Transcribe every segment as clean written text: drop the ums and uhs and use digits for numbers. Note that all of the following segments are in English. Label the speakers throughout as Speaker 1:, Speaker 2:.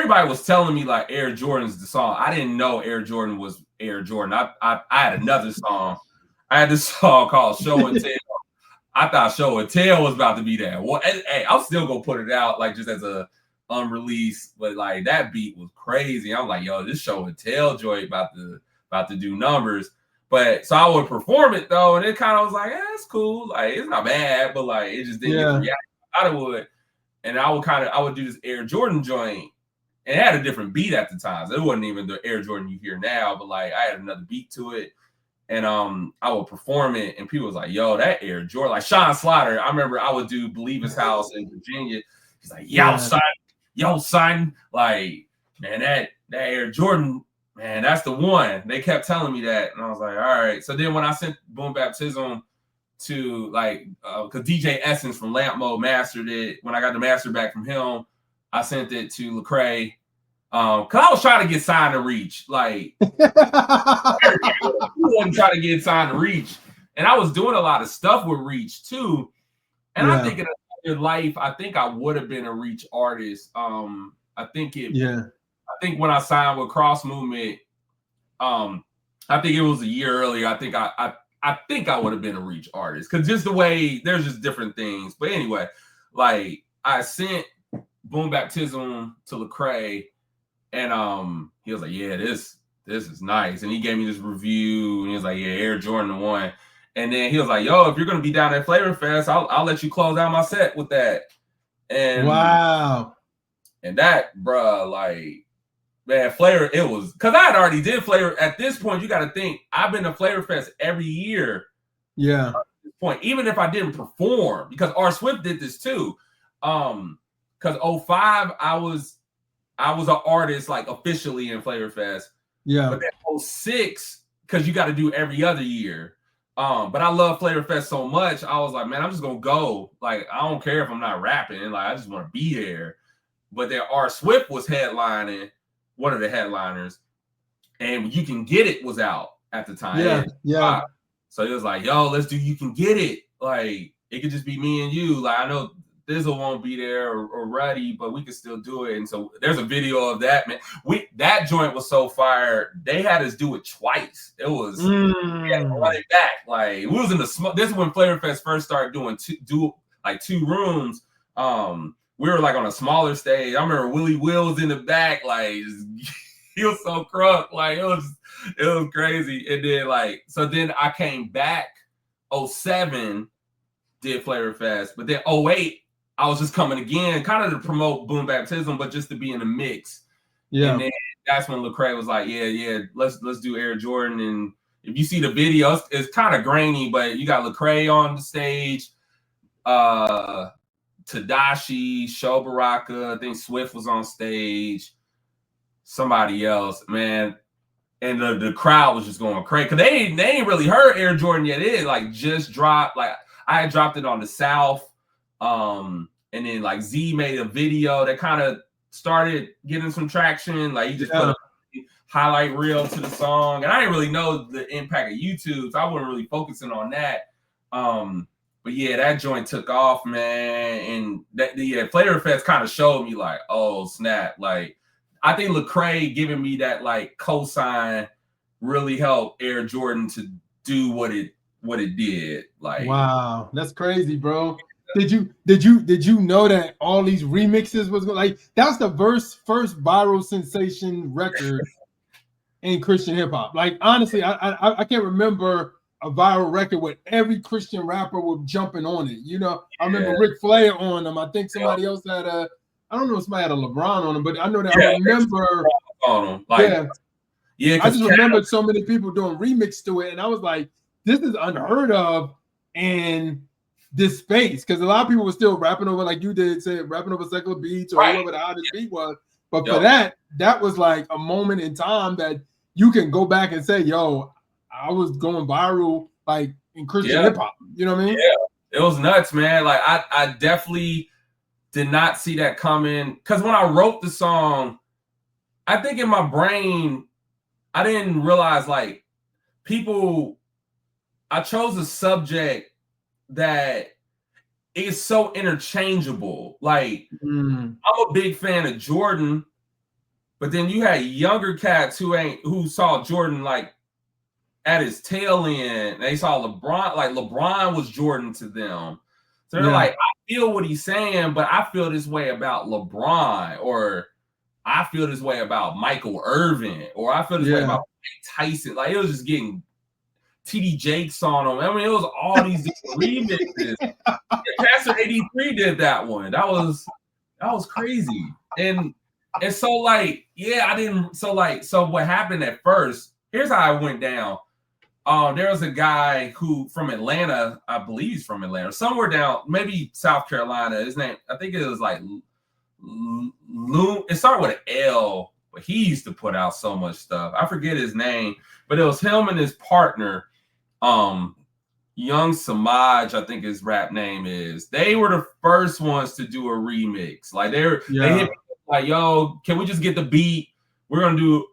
Speaker 1: everybody was telling me like Air Jordan's the song. I didn't know Air Jordan was Air Jordan. I had another song. I had this song called Show and Tell. I thought Show and Tell was about to be that. Well, hey, I'm still gonna put it out like just as a unreleased, but like that beat was crazy. I'm like, yo, this Show and Tell joint about to do numbers. But so I would perform it though, and it kind of was like, it's cool, like it's not bad, but like it just didn't get the reaction I thought it would. And I would do this Air Jordan joint, and it had a different beat at the time. So it wasn't even the Air Jordan you hear now, but like I had another beat to it. And I would perform it, and people was like, yo, that Air Jordan, like Sean Slaughter. I remember I would do Believe His House in Virginia. He's like, yo, son, like, man, that Air Jordan, man, that's the one. They kept telling me that, and I was like, all right. So then when I sent Boom Baptism to like, because DJ Essence from Lamp Mode mastered it, when I got the master back from him, I sent it to Lecrae. Cause I was trying to get signed to Reach, like I wasn't trying to get signed to Reach, and I was doing a lot of stuff with Reach too. And I think in life, I think I would have been a Reach artist. I think when I signed with Cross Movement, I think it was a year earlier. I think I would have been a Reach artist because just the way there's just different things. But anyway, like I sent Boom Baptism to Lecrae. And he was like, yeah, this is nice. And he gave me this review, and he was like, yeah, Air Jordan the one. And then he was like, yo, if you're gonna be down at Flavor Fest, I'll let you close out my set with that. And
Speaker 2: wow.
Speaker 1: And that, bruh, like, man, Flavor, it was because I had already did Flavor. At this point, you got to think I've been to Flavor Fest every year.
Speaker 2: Yeah.
Speaker 1: At this point, even if I didn't perform, because R. Swift did this too. Because 05, I was an artist like officially in Flavor Fest.
Speaker 2: Yeah.
Speaker 1: But then 06, because you got to do every other year. But I love Flavor Fest so much, I was like, man, I'm just gonna go. Like, I don't care if I'm not rapping. Like, I just want to be there. But then R. Swift was headlining, one of the headliners, and You Can Get It was out at the time.
Speaker 2: Yeah.
Speaker 1: So it was like, yo, let's do You Can Get It. Like, it could just be me and you. Like, I know thi'sl won't be there or Ruddy, but we could still do it. And so there's a video of that, man. That joint was so fire. They had us do it twice. It was we had to run it back. Like, we was in the this is when Flavor Fest first started doing two rooms. We were like on a smaller stage. I remember Willie Will was in the back, like he was so crunk, like it was crazy. And then then I came back 07, did Flavor Fest, but then 08, I was just coming again, kind of to promote Boom Baptism, but just to be in the mix.
Speaker 2: Yeah.
Speaker 1: And then that's when Lecrae was like, yeah, let's do Air Jordan. And if you see the video, it's kind of grainy, but you got Lecrae on the stage, Tadashi, Sho Baraka, I think Swift was on stage, somebody else, man. And the crowd was just going crazy because they ain't really heard Air Jordan yet. It like just dropped. Like I had dropped it on the South. And then like Z made a video that kind of started getting some traction. Like he just put a highlight reel to the song, and I didn't really know the impact of YouTube, so I wasn't really focusing on that. But yeah, that joint took off, man, and Flavor Fest kind of showed me like, oh snap! Like I think Lecrae giving me that like cosign really helped Air Jordan to do what it did. Like,
Speaker 2: wow, that's crazy, bro. Did you know that all these remixes was like that's the first viral sensation record in Christian hip hop? Like honestly, I can't remember a viral record where every Christian rapper was jumping on it. You know, I remember Ric Flair on them. I think somebody else had I don't know if somebody had a LeBron on them, but I know that I remember
Speaker 1: on them. Like,
Speaker 2: I just remembered so many people doing remix to it, and I was like, this is unheard of in this space, because a lot of people were still rapping over, like you did, say rapping over secular beats or whoever the hottest beat was. But for that was like a moment in time that you can go back and say, yo, I was going viral like in Christian hip hop. You know what I mean?
Speaker 1: Yeah, it was nuts, man. Like I definitely did not see that coming, because when I wrote the song, I think in my brain, I didn't realize like I chose a subject that is so interchangeable. Like I'm a big fan of Jordan, But then you had younger cats who saw Jordan like at his tail end. They saw LeBron, like LeBron was Jordan to them. So they're like, I feel what he's saying, but I feel this way about LeBron, or I feel this way about Michael Irvin, or I feel this way about Mike Tyson. Like it was just getting TD Jakes on him. I mean, it was all these different remixes. Pastor 83 did that one. That was crazy. And so like, yeah, I didn't. So what happened at first? Here's how it went down. There was a guy who from Atlanta, I believe he's from Atlanta, somewhere down, maybe South Carolina. His name, I think it was like Loom. It started with an L, but he used to put out so much stuff. I forget his name, but it was him and his partner, Young Samaj, I think his rap name is. They were the first ones to do a remix. Like they hit me like, yo, can we just get the beat? We're gonna do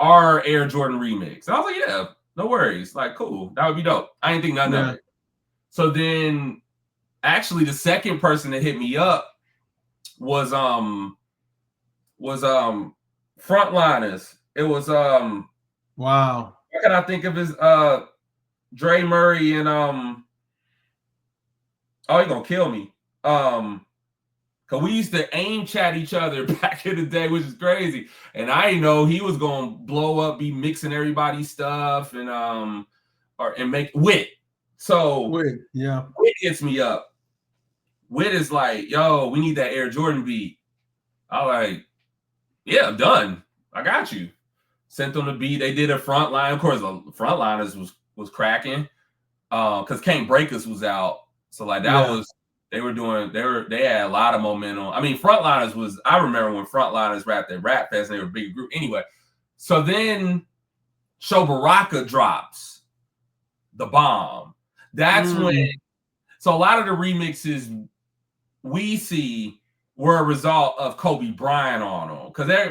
Speaker 1: our Air Jordan remix. And I was like, yeah. No worries. Like, cool. That would be dope. I ain't think nothing of it. So then actually the second person that hit me up was Frontliners. It was wow. What can I think of his Dre Murray and oh, he gonna kill me. Cause we used to aim chat each other back in the day, which is crazy. And I didn't know he was gonna blow up, be mixing everybody's stuff, and make Wit. So Wit hits me up. Wit is like, yo, we need that Air Jordan beat. I like, yeah, done. I got you. Sent them the beat. They did a Frontline. Of course, the Frontliners was cracking. Cause Can't Break Us was out. So like that was. They had a lot of momentum. I mean, Frontliners was, I remember when Frontliners rapped at Rap Fest and they were a big group. Anyway, so then Show Baraka drops The Bomb. That's when, so a lot of the remixes we see were a result of Kobe Bryant on them.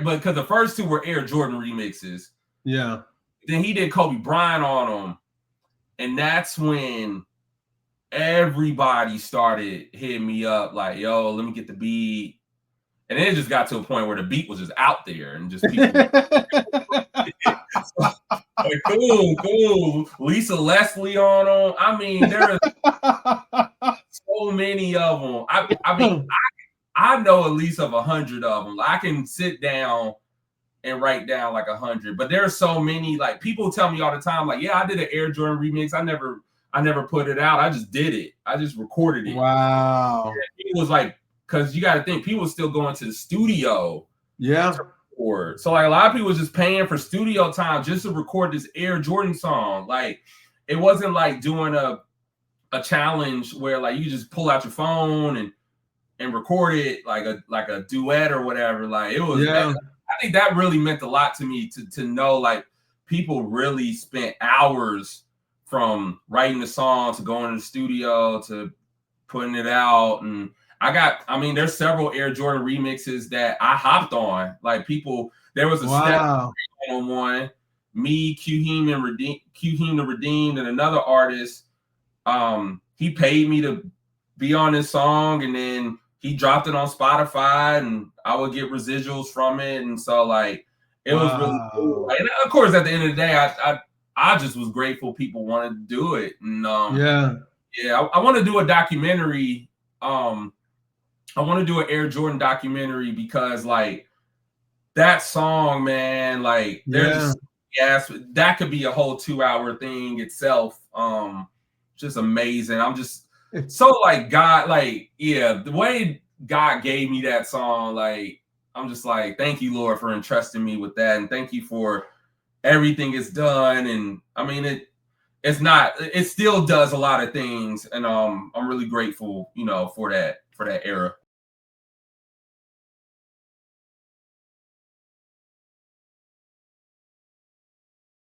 Speaker 1: Because the first two were Air Jordan remixes. Yeah. Then he did Kobe Bryant on them. And that's when everybody started hitting me up like, yo, let me get the beat. And then it just got to a point where the beat was just out there and just people like, cool. Lisa Leslie on them. I mean, there are so many of them. I mean, I know at least of 100 of them. I can sit down and write down like 100, but there are so many. Like people tell me all the time, like, yeah, I did an Air Jordan remix. I never put it out. I just did it. I just recorded it. Wow. It was like, because you got to think, people still going to the studio. Yeah. To record. So like a lot of people was just paying for studio time just to record this Air Jordan song. Like it wasn't like doing a challenge where like you just pull out your phone and record it like a duet or whatever. Like it was. Yeah. I think that really meant a lot to me to know like people really spent hours from writing the song to going to the studio to putting it out. And there's several Air Jordan remixes that I hopped on. Like people, there was a step on one, me, Q-Heem the Redeemed, and another artist. He paid me to be on this song, and then he dropped it on Spotify, and I would get residuals from it. And so like it was really cool. And of course, at the end of the day, I just was grateful people wanted to do it. And I want to do a documentary. I want to do an Air Jordan documentary because like that song, man, like there's that could be a whole 2-hour thing itself. Just amazing. I'm just so like God, like, yeah, the way God gave me that song, like I'm just like, thank you, Lord, for entrusting me with that. And thank you for everything it's done. And I mean, it still does a lot of things. And I'm really grateful, for that era.